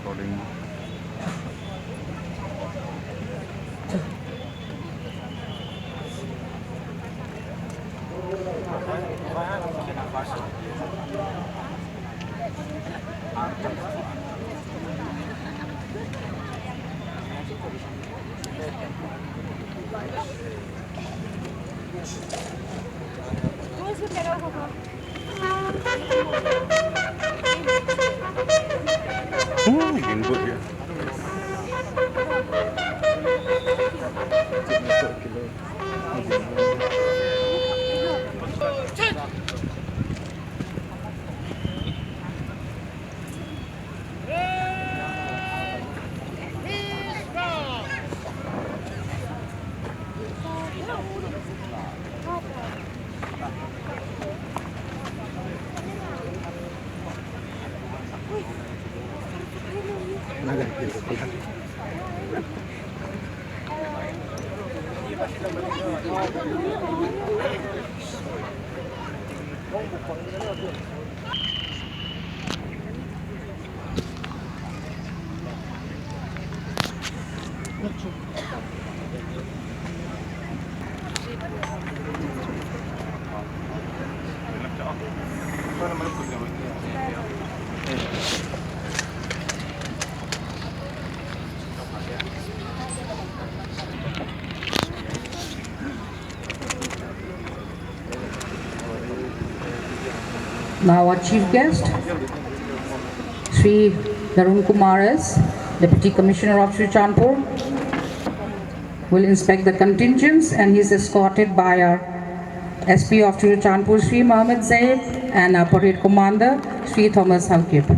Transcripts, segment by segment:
recording. Input ya. Now our chief guest, Sri Darun Kumar S, Deputy Commissioner of Churachandpur, will inspect the contingents, and he is escorted by our SP of Churachandpur, Sri Mohammed Zaid, and our parade commander, Sri Thomas Halkip.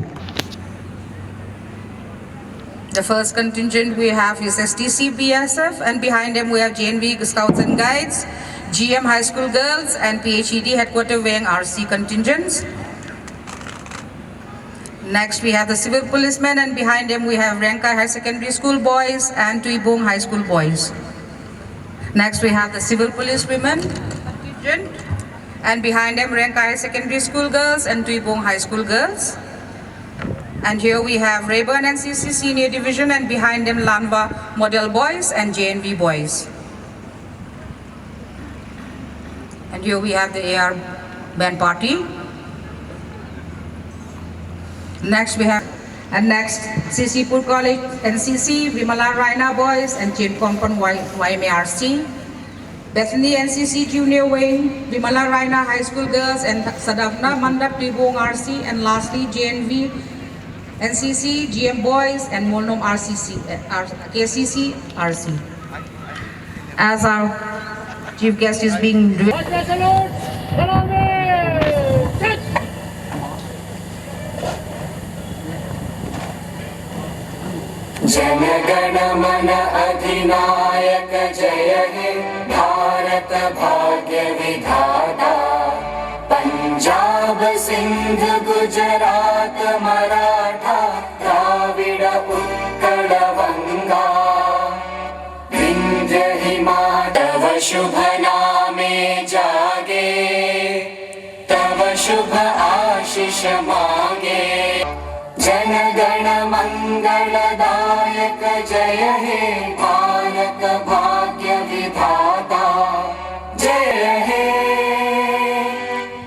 The first contingent we have is STC BSF, and behind them we have JNV Scouts and Guides, GM High School Girls, and PHED Headquarter Wang RC contingents. Next we have the civil policemen, and behind them we have Rankai High Secondary School boys and Tuibong High School boys. Next we have the civil police women contingent, and behind them Rankai High Secondary School girls and Tuibong High School girls. And here we have Rayburn NCC Senior Division, and behind them Lanva Model Boys and JNV Boys. And here we have the AR Band Party. Next we have, and next CCPur College NCC, Vimala Raina Boys and Jane Kompan YMARC. Bethany NCC Junior Wing, Vimala Raina High School Girls and Sadavna Mandap Tuibong RC, and lastly JNV NCC, GM Boys and Molnom KCC RC. As our chief guest is being जनगण मन अधिनायक जय हे भारत भाग्य विधाता पंजाब सिंध गुजरात मराठा द्राविड उत्कल वंगा विंध्य हिमाचल तव शुभ नामे जागे तव शुभ आशीष मांगे जनगण मंगलदायक जय हे भारत भाग्य विधाता जय हे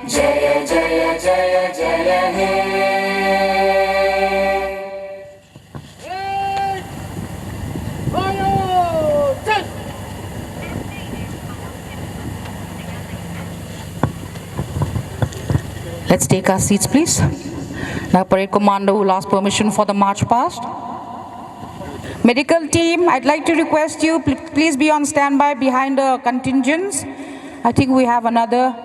जय जय जय जय हे Let's take our seats, please. Now, parade commander will ask permission for the march past. Medical team, I'd like to request you, please be on standby behind the contingents. I think we have another.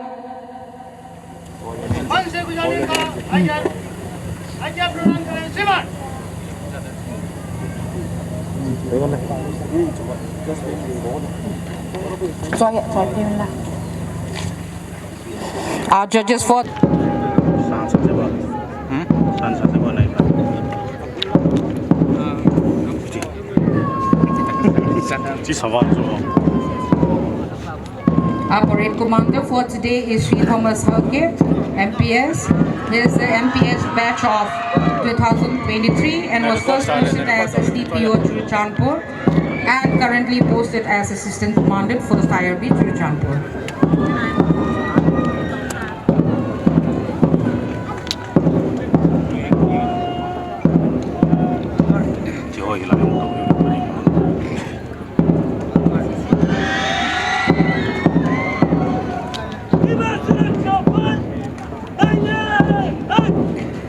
Our judges for our parade commander for today is Sri Thomas Halkip, MPS. He is the MPS batch of 2023 and was first posted as SDPO Churachandpur and currently posted as Assistant Commandant for the Fire B Churachandpur.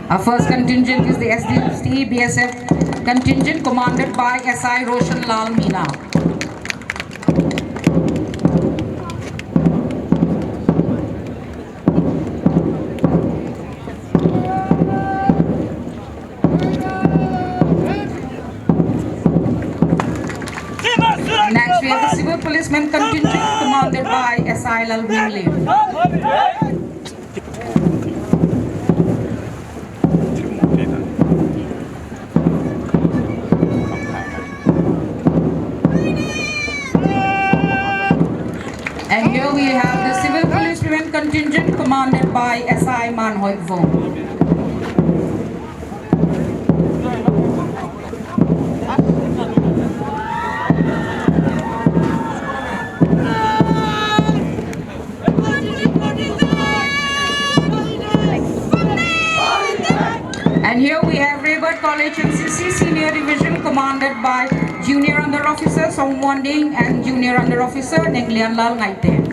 Our first contingent is the SDC BSF contingent commanded by SI Roshan Lal Meena. Next we have the civil policeman contingent commanded by SI Lalwing Lim. And here we have the civil policeman contingent commanded by SI Man Hoi Vong. And here we have Raybert College NCC Senior Division commanded by Junior Under Officer Song Won Ding and Junior Under Officer Nenglian Lal Ngaite.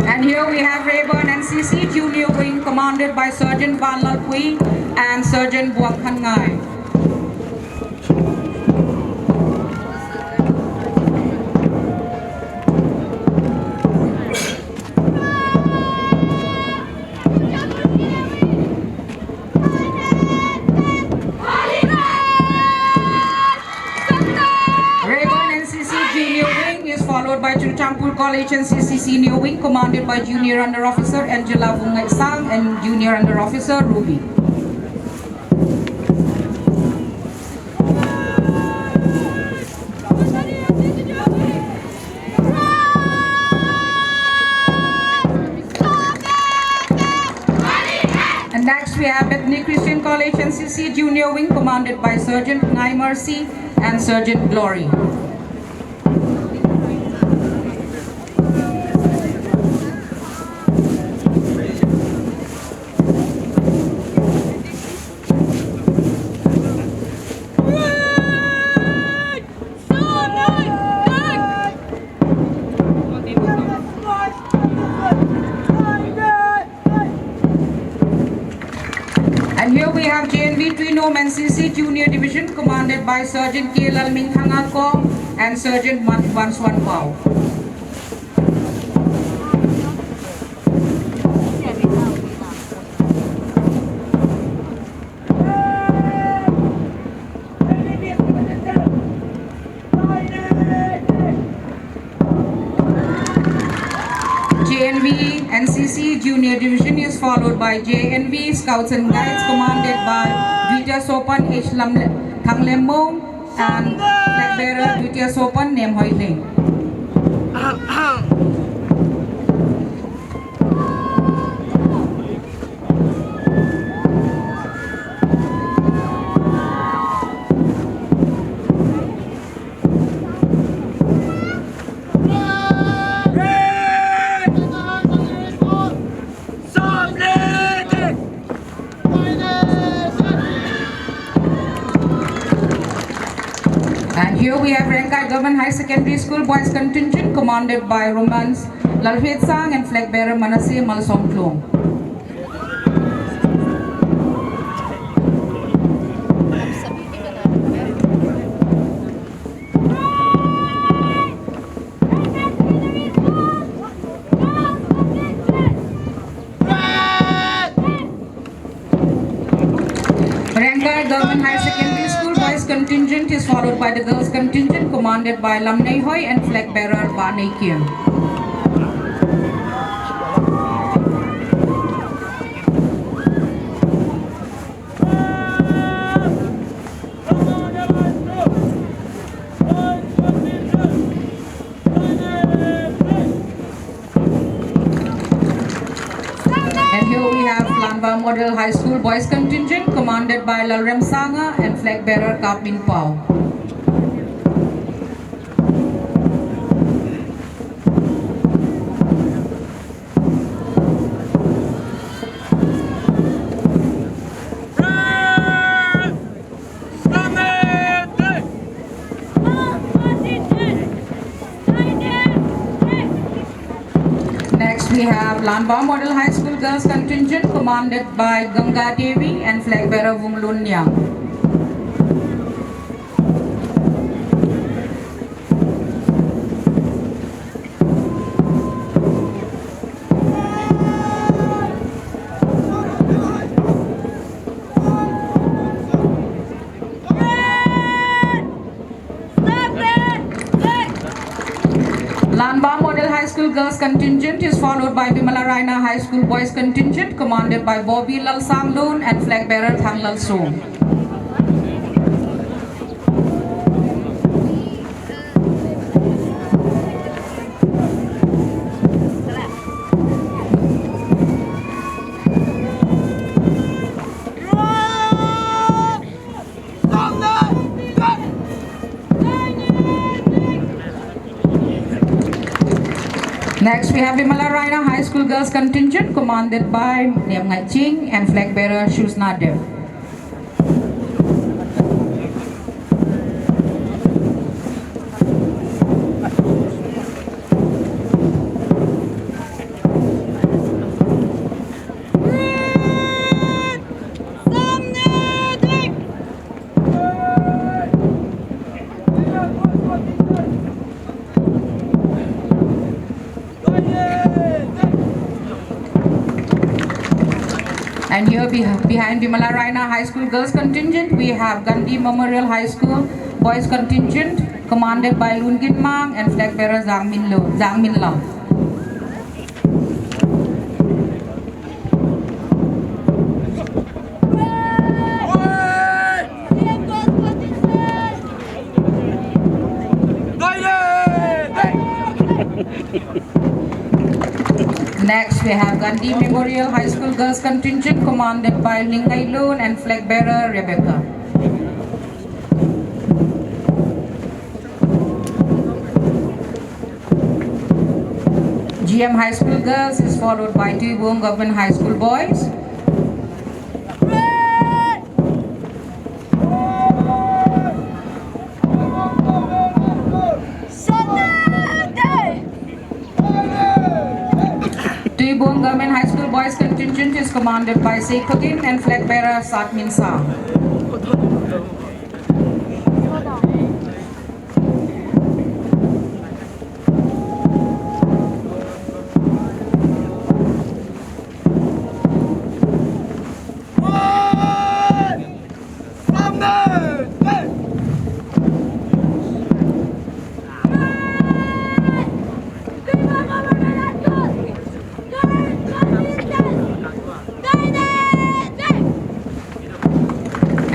And here we have Rayburn NCC Junior Wing commanded by Sergeant Van Lal Pui and Sergeant Buang Khan Ngai. Followed by Churachandpur College NCC Senior Wing commanded by Junior Under Officer Angela Vungai Sang and Junior Under Officer Ruby. And next we have Bethany Christian College NCC Junior Wing commanded by Sergeant Ngai Mercy and Sergeant Glory. And here we have JNV Twino NCC Junior Division commanded by Sergeant K. Lalming Thangako and Sergeant Wan Swan Pao. JNV NCC Junior Division is followed by JNV Scouts and Guides commanded by Dwitya Sopan H. Thang Lemmong and Flag Bearer Dwitya Sopan Nem Hoi Ling. And here we have Rengkai Government High Secondary School Boys Contingent commanded by Romans Lalhwet Sang and Flag Bearer Manase Malsom Klong. Rengkai Government High Secondary School Boys Contingent is followed by the Girls Contingent commanded by Lam Nei Hoi and Flag Bearer Ba Nei Kien. Model High School Boys Contingent, commanded by Lalrem Sanga and flag bearer Kap Min Pao. Next we have Lanba Model High School Girls Contingent, commanded by Ganga Devi and flag bearer Vung Lun Nyang. Lanba Model High School Girls Contingent is followed by Bimala Raina High School Boys Contingent, commanded by Bobby Lal Samlun and flag bearer Thang Lal Som. Next we have Bimala Raina High School Girls Contingent, commanded by Niam Ngai Ching and flag bearer Shus Nader. And here behind Bimala Raina High School Girls Contingent, we have Gandhi Memorial High School Boys Contingent, commanded by Lun Gin Mang and flag bearer Zhang Min Lam. Next, we have Gandhi Memorial High School Girls Contingent, commanded by Lingai Loon and flag bearer Rebecca. GM High School Girls is followed by Tibung Government High School Boys. Tibung Government High School Boys Contingent is commanded by Sekuddin and flag bearer Satmin Sa.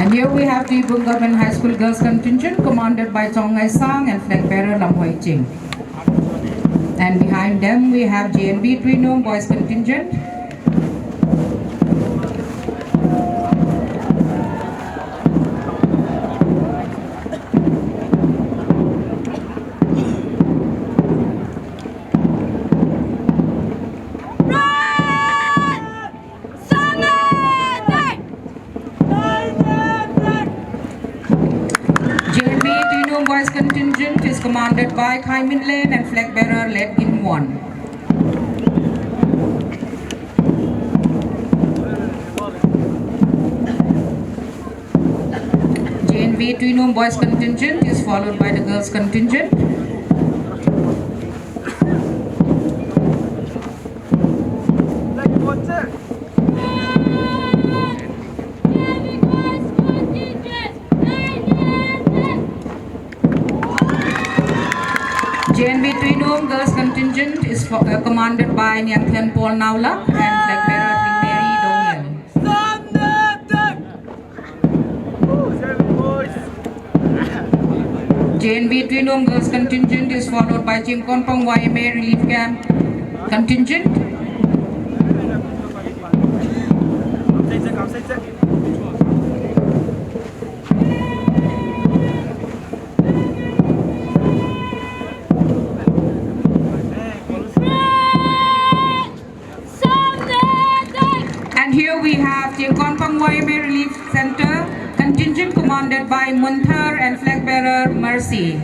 And here we have the Tibung Government High School Girls Contingent, commanded by Chong Ngai Sang and flag bearer Lam Hoi Ching. And behind them we have JNB Trinum Boys Contingent. Boys Contingent is commanded by Khai Min Lane and flag bearer Let Gin Won. JNB Trinum Boys Contingent is followed by the Girls Contingent. JNB Trinum Girls Contingent is commanded by Nyang Thian Paul Naula and flag bearer Ting Mary Donian. JNB Trinum Girls Contingent is followed by Chim Kon Pong YMA Relief Camp Contingent. And here we have the Konpang YMA Relief Center, contingent commanded by Munthar and flag bearer Mercy.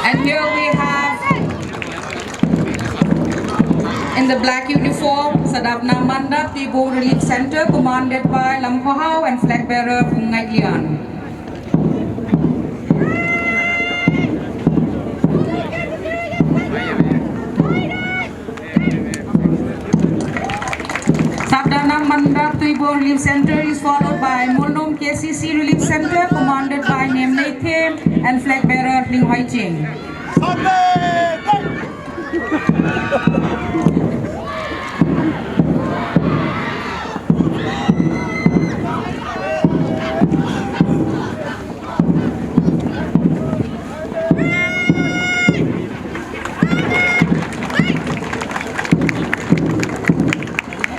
And here we have, in the black uniform, Sadavna Mandap, the Bo Relief Center, commanded by Lam Khohau and flag bearer Phung Ngai Lian. Sadavna Mandap, the Bo Relief Center is followed by Molnom KCC Relief Center, commanded by Nem Nei Them and flag bearer Ling Hoi Ching.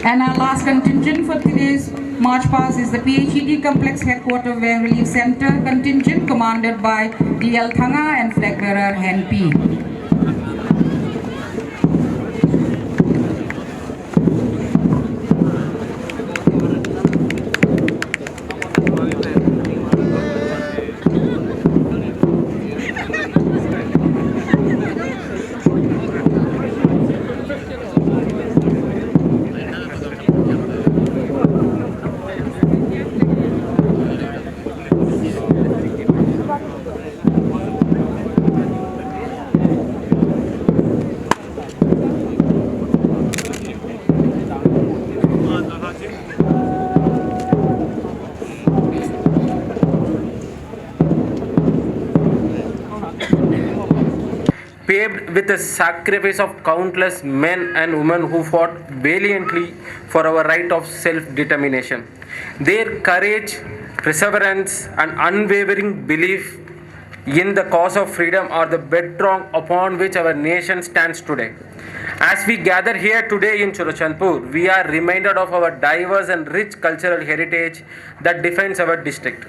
And our last contingent for today's march past is the PHED Complex Headquarters Relief Center contingent commanded by DL Thanga and flag bearer Hen P. Paved with the sacrifice of countless men and women who fought valiantly for our right of self-determination. Their courage, perseverance, and unwavering belief in the cause of freedom are the bedrock upon which our nation stands today. As we gather here today in Churachandpur, we are reminded of our diverse and rich cultural heritage that defines our district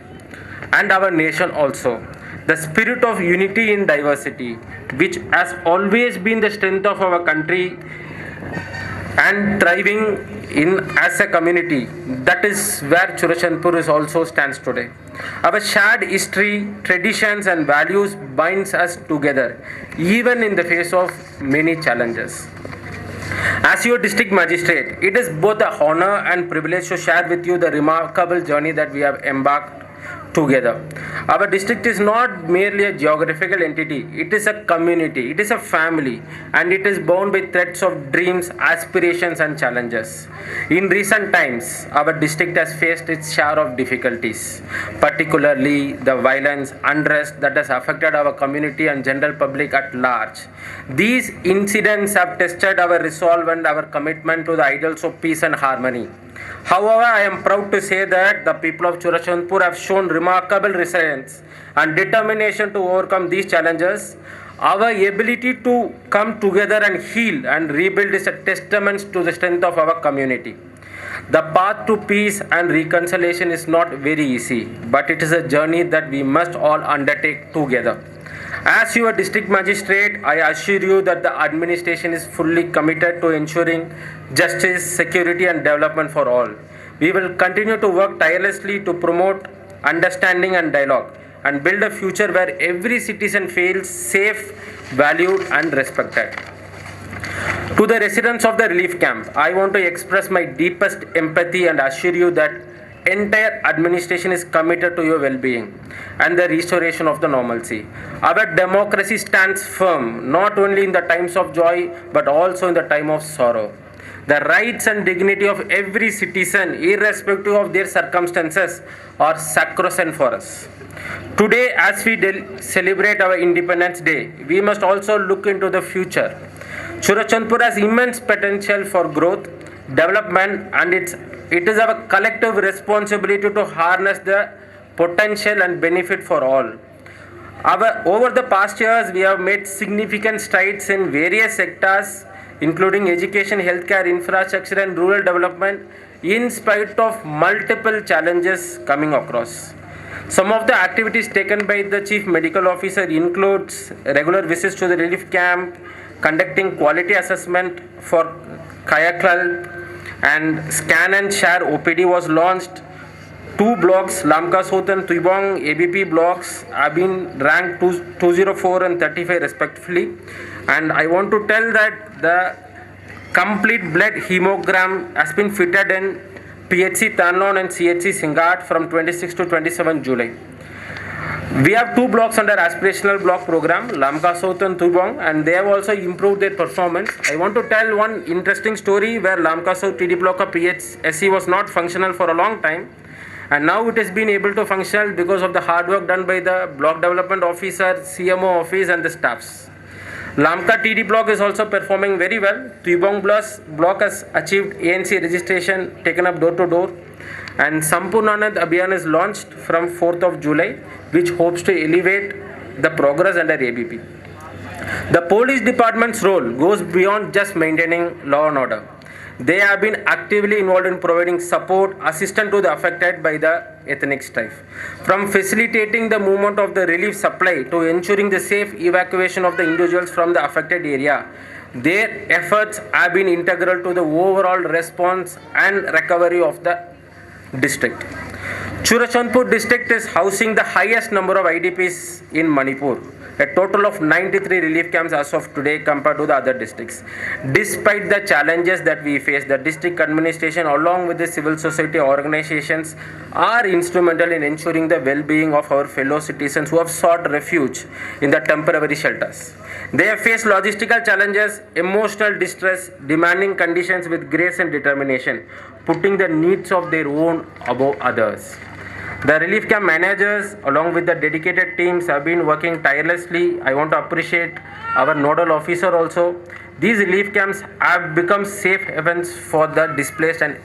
and our nation also. The spirit of unity in diversity, which has always been the strength of our country and thriving in as a community, that is where Churachandpur is also stands today. Our shared history, traditions and values binds us together, even in the face of many challenges. As your district magistrate, it is both an honor and privilege to share with you the remarkable journey that we have embarked together. Our district is not merely a geographical entity, it is a community, it is a family, and it is bound by threads of dreams, aspirations and challenges. In recent times, our district has faced its share of difficulties, particularly the violence, unrest that has affected our community and general public at large. These incidents have tested our resolve and our commitment to the ideals of peace and harmony. However, I am proud to say that the people of Churachandpur have shown remarkable resilience and determination to overcome these challenges. Our ability to come together and heal and rebuild is a testament to the strength of our community. The path to peace and reconciliation is not very easy, but it is a journey that we must all undertake together. As your district magistrate, I assure you that the administration is fully committed to ensuring justice, security and development for all. We will continue to work tirelessly to promote understanding and dialogue and build a future where every citizen feels safe, valued and respected. To the residents of the relief camp, I want to express my deepest empathy and assure you that entire administration is committed to your well-being and the restoration of the normalcy. Our democracy stands firm not only in the times of joy but also in the time of sorrow. The rights and dignity of every citizen, irrespective of their circumstances, are sacrosanct for us. Today, as we celebrate our Independence Day, we must also look into the future. Churachandpur has immense potential for growth, development, and it is our collective responsibility to harness the potential and benefit for all. Over the past years, we have made significant strides in various sectors, including education, healthcare, infrastructure, and rural development, in spite of multiple challenges coming across. Some of the activities taken by the Chief Medical Officer includes regular visits to the relief camp, conducting quality assessment for Kayaklal, and Scan and Share OPD was launched. Two blocks, Lamka South and Tuibong ABP blocks, have been ranked 204 and 35 respectively. And I want to tell that the complete blood hemogram has been fitted in PHC Tanlon and CHC Singat from 26 to 27 July. We have two blocks under aspirational block program, Lamka South and Tuibong, and they have also improved their performance. I want to tell one interesting story where Lamka South TD block of PHSC was not functional for a long time, and now it has been able to function because of the hard work done by the block development officer, CMO office, and the staffs. Lamka TD block is also performing very well. Tuibong block has achieved ANC registration taken up door to door, and Sampurnanand Abhiyan is launched from 4th of July, which hopes to elevate the progress under ABP. The police department's role goes beyond just maintaining law and order. They have been actively involved in providing support, assistance to the affected by the ethnic strife. From facilitating the movement of the relief supply to ensuring the safe evacuation of the individuals from the affected area, their efforts have been integral to the overall response and recovery of the district. Churachandpur district is housing the highest number of IDPs in Manipur, a total of 93 relief camps as of today compared to the other districts. Despite the challenges that we face, the district administration along with the civil society organizations are instrumental in ensuring the well-being of our fellow citizens who have sought refuge in the temporary shelters. They have faced logistical challenges, emotional distress, demanding conditions with grace and determination, putting the needs of their own above others. The relief camp managers, along with the dedicated teams, have been working tirelessly. I want to appreciate our nodal officer also. These relief camps have become safe havens for the displaced and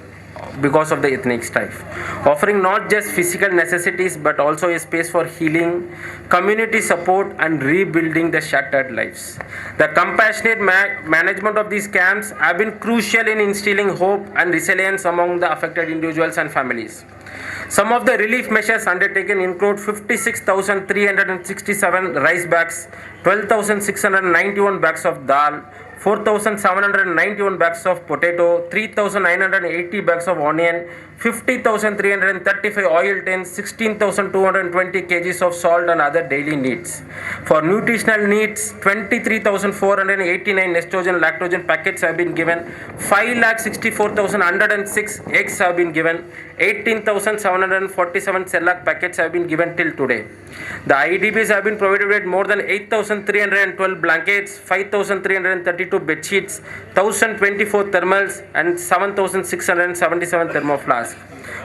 because of the ethnic strife, offering not just physical necessities but also a space for healing, community support, and rebuilding the shattered lives. The compassionate management of these camps have been crucial in instilling hope and resilience among the affected individuals and families. Some of the relief measures undertaken include 56,367 rice bags, 12,691 bags of dal, 4,791 bags of potato, 3,980 bags of onion, 50,335 oil tins, 16,220 kgs of salt and other daily needs. For nutritional needs, 23,489 estrogen lactogen packets have been given, 5,64,106 eggs have been given, 18,747 Cerelac packets have been given till today. The IDPs have been provided with more than 8,312 blankets, 5,332 bed sheets, 1,024 thermals, and 7,677 thermoflasks.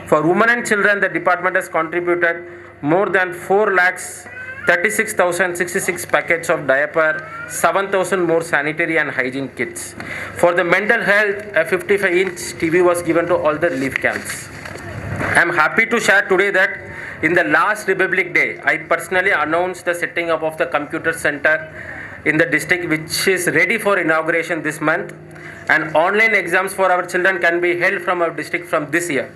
For women and children, the department has contributed more than 4,36,066 packets of diaper, 7,000 more sanitary and hygiene kits. For the mental health, a 55-inch TV was given to all the relief camps. I am happy to share today that in the last Republic Day, I personally announced the setting up of the computer center in the district, which is ready for inauguration this month, and online exams for our children can be held from our district from this year.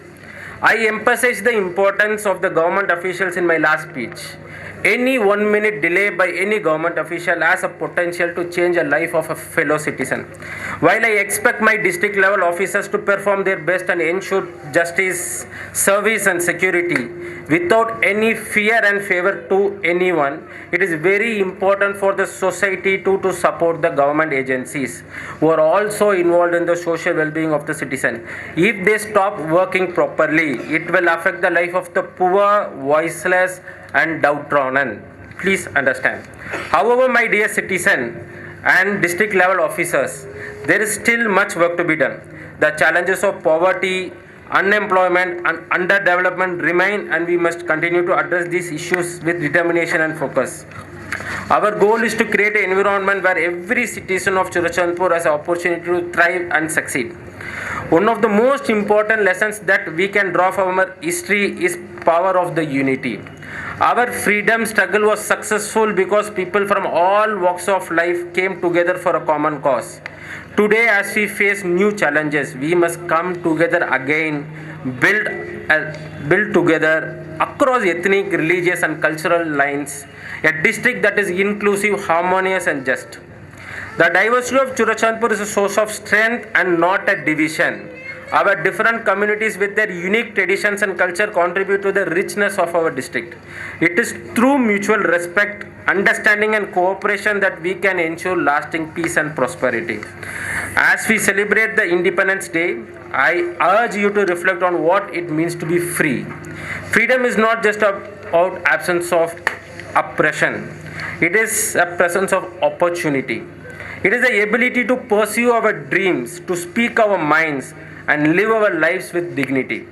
I emphasized the importance of the government officials in my last speech. Any 1 minute delay by any government official has a potential to change a life of a fellow citizen. While I expect my district level officers to perform their best and ensure justice, service and security without any fear and favor to anyone, it is very important for the society to support the government agencies who are also involved in the social well-being of the citizen. If they stop working properly, it will affect the life of the poor, voiceless and downtrodden. Please understand. However, my dear citizen and district level officers, there is still much work to be done. The challenges of poverty, unemployment, and underdevelopment remain, and we must continue to address these issues with determination and focus. Our goal is to create an environment where every citizen of Churachandpur has an opportunity to thrive and succeed. One of the most important lessons that we can draw from our history is power of the unity. Our freedom struggle was successful because people from all walks of life came together for a common cause. Today, as we face new challenges, we must come together again, build together across ethnic, religious, and cultural lines, a district that is inclusive, harmonious, and just. The diversity of Churachandpur is a source of strength and not a division. Our different communities with their unique traditions and culture contribute to the richness of our district. It is through mutual respect, understanding and cooperation that we can ensure lasting peace and prosperity. As we celebrate the Independence Day, I urge you to reflect on what it means to be free. Freedom is not just about absence of oppression. It is a presence of opportunity. It is the ability to pursue our dreams, to speak our minds, and live our lives with dignity.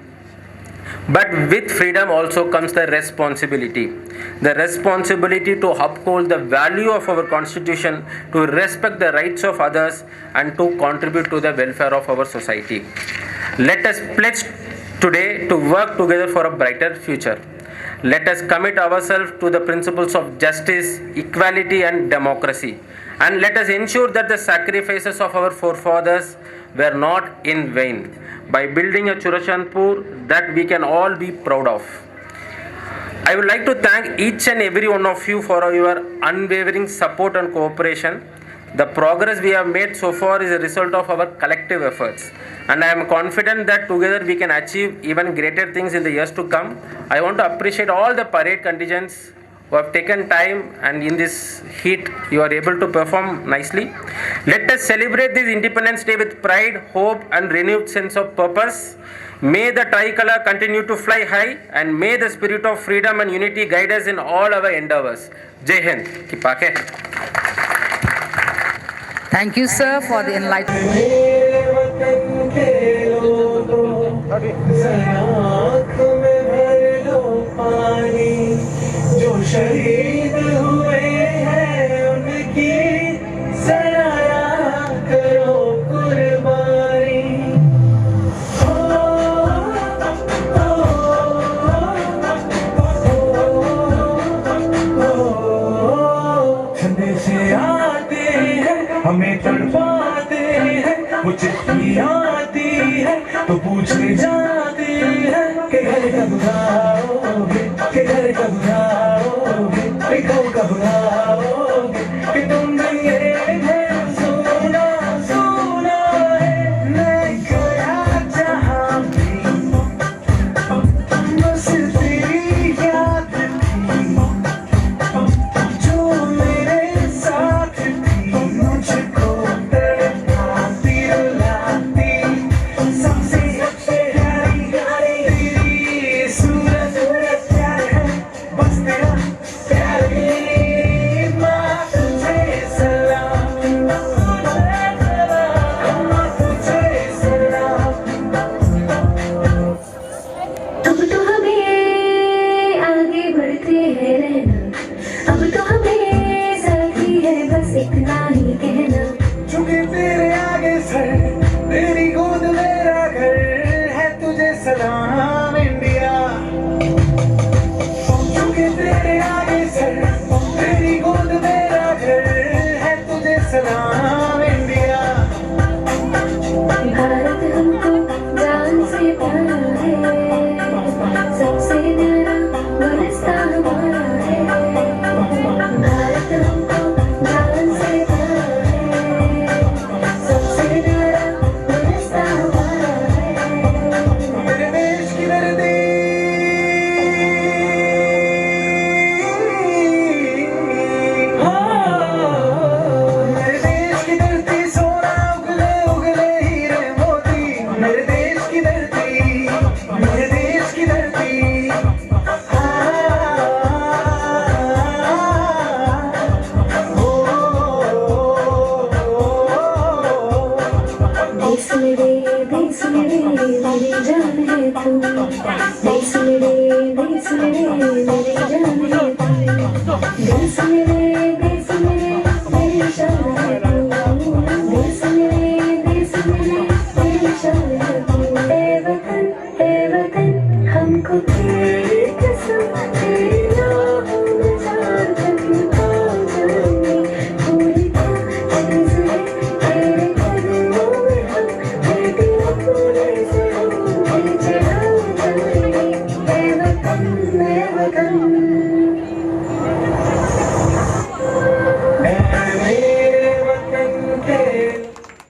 But with freedom also comes the responsibility. The responsibility to uphold the value of our constitution, to respect the rights of others, and to contribute to the welfare of our society. Let us pledge today to work together for a brighter future. Let us commit ourselves to the principles of justice, equality, and democracy. And let us ensure that the sacrifices of our forefathers were not in vain, by building a Churachandpur that we can all be proud of. I would like to thank each and every one of you for your unwavering support and cooperation. The progress we have made so far is a result of our collective efforts, and I am confident that together we can achieve even greater things in the years to come. I want to appreciate all the parade contingents who have taken time, and in this heat you are able to perform nicely. Let us celebrate this Independence Day with pride, hope, and renewed sense of purpose. May the tricolor continue to fly high, and may the spirit of freedom and unity guide us in all our endeavors. Jai Hind. Kipake. Thank you, sir, for the enlightenment. शहीद हुए हैं उनकी सराया करो कुर्बानी ठंडे से आते हैं हमें तड़पाते हैं वो चिट्ठी आती है तो पूछे जाते हैं कि घर कब आओगे कि घर कब आओगे कब आओगे कि तुम ये घर सोना सोना है मैं गया जहाँ भी बस तेरी याद थी जो मेरे साथ थी मुझको तड़पाती रुलाती सबसे प्यारी तेरी सूरत प्यार है बस तेरा इतना ही कहना चुके तेरे आगे सर तेरी गोद मेरा घर है तुझे सलाम इंडिया चुके तेरे आगे सर तेरी गोद मेरा घर है तुझे सलाम इंडिया भारत हमको जान से प्यारा है सबसे न्यारा बरसता हमारा है भारत हमको मेरे देश मेरे मेरी जान है तू देश मेरे मेरी जान है तू देश मेरे मेरी शान है तू देश मेरे मेरी शान है तू ए वतन हमको तेरी कसम तेरी राहों में चार कदम आगे पूरी चीज़ है तेरे कदमों में हम बेटी अपने से हम पीछे हम चलेंगे ए वतन